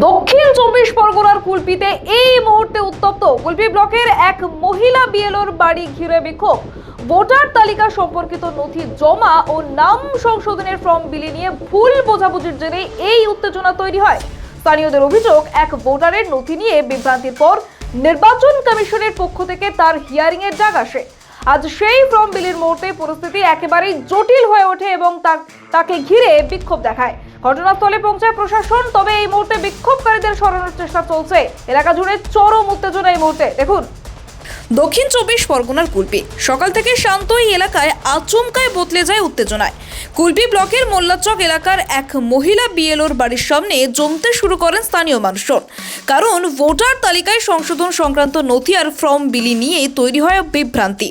দক্ষিণ চব্বিশ পরগনার কুলপিতে এই মুহূর্তে উত্তপ্ত কুলপি ব্লকের এক মহিলা বিএলওর বাড়ি ঘিরে বিক্ষোভ। ভোটার তালিকা সম্পর্কিত নথি জমা ও নাম সংশোধনের ফর্ম বিলি নিয়ে ভুল বোঝাবুঝির জেরে এই উত্তেজনা তৈরি হয়। স্থানীয়দের অভিযোগ, এক ভোটারের নথি নিয়ে বিভ্রান্তির পর নির্বাচন কমিশনের পক্ষ থেকে তার হিয়ারিং এর ডাক আসে। আজ সেই ফর্ম বিলির মুহূর্তে পরিস্থিতি একেবারেই জটিল হয়ে ওঠে এবং তাকে ঘিরে বিক্ষোভ দেখায়। ঘটনাস্থলে পৌঁছায় প্রশাসন, তবে এই মুহূর্তে বিক্ষোভকারীদের সরানোর চেষ্টা চলছে। এলাকা জুড়ে চরম উত্তেজনা এই মুহূর্তে। দেখুন, দক্ষিণ চব্বিশ পরগনার কুলপি সকাল থেকে শান্ত এই এলাকায় আচমকায় বদলে যায় উত্তেজনায়। কুলপি ব্লকের মোল্লাচক এলাকার এক মহিলা বিএলওর বাড়ির সামনে জমতে শুরু করেন স্থানীয় মানুষজন। কারণ ভোটার তালিকায় সংশোধন সংক্রান্ত নথি আর ফর্ম বিলি নিয়ে তৈরি হয় বিভ্রান্তি।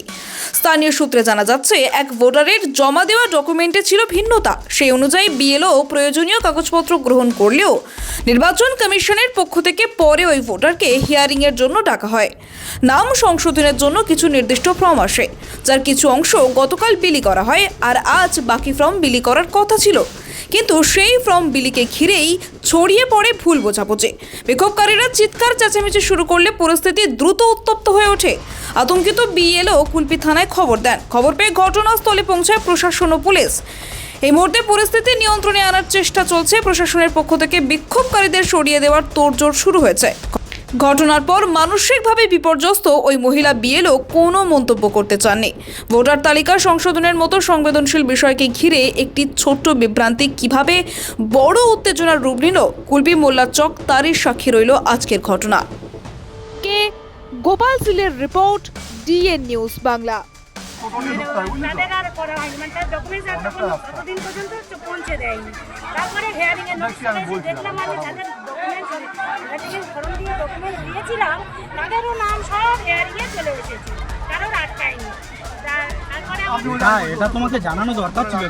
স্থানীয় সূত্রে জানা যাচ্ছে, এক ভোটারের জমা দেওয়া ডকুমেন্টে ছিল ভিন্নতা। সেই অনুযায়ী বিএলও প্রয়োজনীয় কাগজপত্র গ্রহণ করলেও নির্বাচন কমিশনের পক্ষ থেকে পরে ওই ভোটারকে হিয়ারিং এর জন্য ডাকা হয়। নাম সংশোধনের জন্য কিছু নির্দিষ্ট ফর্ম আসে, যার কিছু অংশ গতকাল বিলি করা হয় আর আজ বাকি ফর্ম বিলি করার কথা ছিল। কিন্তু সেই ফর্ম বিলিকে ঘিরেই ছড়িয়ে পড়ে ভুল বোঝাবুঝি। বিক্ষোভকারীরা চিৎকার চেঁচামেচি শুরু করলে পরিস্থিতি দ্রুত উত্তপ্ত হয়ে ওঠে। আতঙ্কিত বিএলও কুলপি থানায় খবর দেন। খবর পেয়ে ঘটনাস্থলে পৌঁছায় প্রশাসন ও পুলিশ। এই মুহূর্তে পরিস্থিতি নিয়ন্ত্রণে আনার চেষ্টা চলছে। প্রশাসনের পক্ষ থেকে বিক্ষোভকারীদের সরিয়ে দেওয়ার তোড়জোড় শুরু হয়েছে। ঘটনার পর মানসিকভাবে বিপর্যস্ত ওই মহিলা বিএলও কোনো মন্তব্য করতে চাননি। ভোটার তালিকা সংশোধনের মতো সংবেদনশীল বিষয়কে ঘিরে একটি ছোট্ট বিভ্রান্তি কিভাবে বড় উত্তেজনার রূপ নিল কুলপি মোল্লাচক, তারই সাক্ষী রইল আজকের ঘটনা। কে গোপাল সিলের রিপোর্ট, ডিএন নিউজ বাংলা। তাদের আর করা হয়নি, মানে তার ডকুমেন্টস আর ততদিন পর্যন্ত পৌঁছে দেয়নি। তারপরে হিয়ারিং এর নোটিশ দেখলাম আমি তাদের ডকুমেন্টস ফর্ম দিয়ে ডকুমেন্ট দিয়েছিলাম, তাদেরও নাম সব হিয়ারিং এ চলে এসেছে, কারোর আটকায়নি। তারপরে এটা তোমাকে জানানো দরকার ছিল,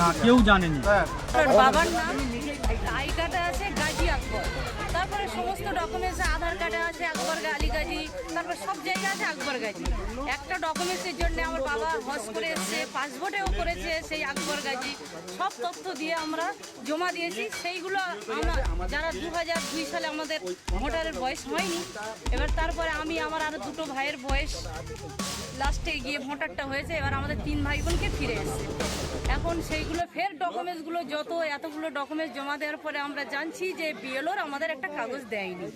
না কেউ জানেনি। বাবার নাম আই কার্ডে আছে গাজী আকবর, তারপরে সমস্ত ডকুমেন্টস আধার কার্ডে আছে আকবর আলী গাজী, তারপরে সব জায়গায় আছে আকবর গাজী। একটা ডকুমেন্টসের জন্য আমার বাবা হজ করে এসছে, পাসপোর্টেও করেছে সেই আকবর গাজী। সব তথ্য দিয়ে আমরা জমা দিয়েছি। সেইগুলো আমরা যারা 2002 সালে আমাদের ভোটারের বয়স হয়নি, এবার তারপরে আমি আমার আরও দুটো ভাইয়ের বয়স লাস্টে গিয়ে ভোটারটা হয়েছে। এবার আমাদের 3 ভাই বোনকে ফিরে এসছে। এখন সেইগুলো ফের ডকুমেন্টসগুলো এতগুলো ডকুমেন্টস জমা দেওয়ার পরে আমরা জানছি যে বিএলওর আমাদের একটা কাগজ দেয়নি।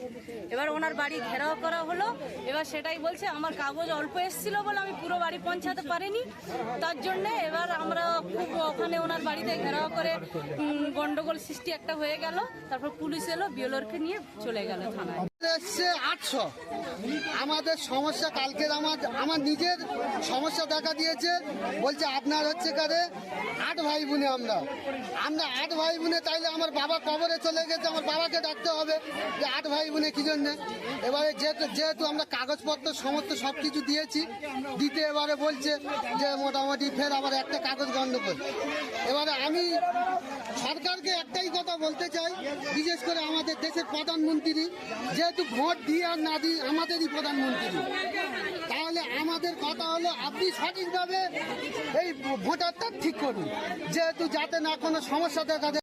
এবার ওনার বাড়ি ঘেরাও করা হলো। এবার সেটাই বলছে আমার কাগজ অল্প এসেছিল বলে আমি পুরো বাড়ি পৌঁছাতে পারিনি, তার জন্যে এবার আমরা খুব ওখানে ওনার বাড়িতে ঘেরাও করে গন্ডগোল সৃষ্টি একটা হয়ে গেল। তারপর পুলিশ এলো, বিএলওরকে নিয়ে চলে গেল থানায়। 800 আমাদের সমস্যা কালকে আমার নিজের সমস্যা দেখা দিয়েছে। বলছে আপনার হচ্ছে কারে 8 ভাই বোনে, আমরা 8 ভাই বোনে, তাইলে আমার বাবা কবরে চলে গেছে, আমার বাবাকে ডাকতে হবে যে 8 ভাই বোনে কি জন্য। এবারে যেহেতু আমরা কাগজপত্র সমস্ত সব কিছু দিয়েছি, দিতে এবারে বলছে যে মোটামুটি ফের আবার একটা কাগজ গণ্ডগোল। এবারে আমি সরকারকে একটাই কথা বলতে চাই, বিশেষ করে আমাদের দেশের প্রধানমন্ত্রী, যেহেতু ভোট দিই আর না দিই আমাদেরই প্রধানমন্ত্রী, তাহলে আমাদের কথা হলো আপনি সঠিকভাবে এই ভোটারটা ঠিক করুন, যেহেতু যাতে না কোনো সমস্যা দেখা দেয়।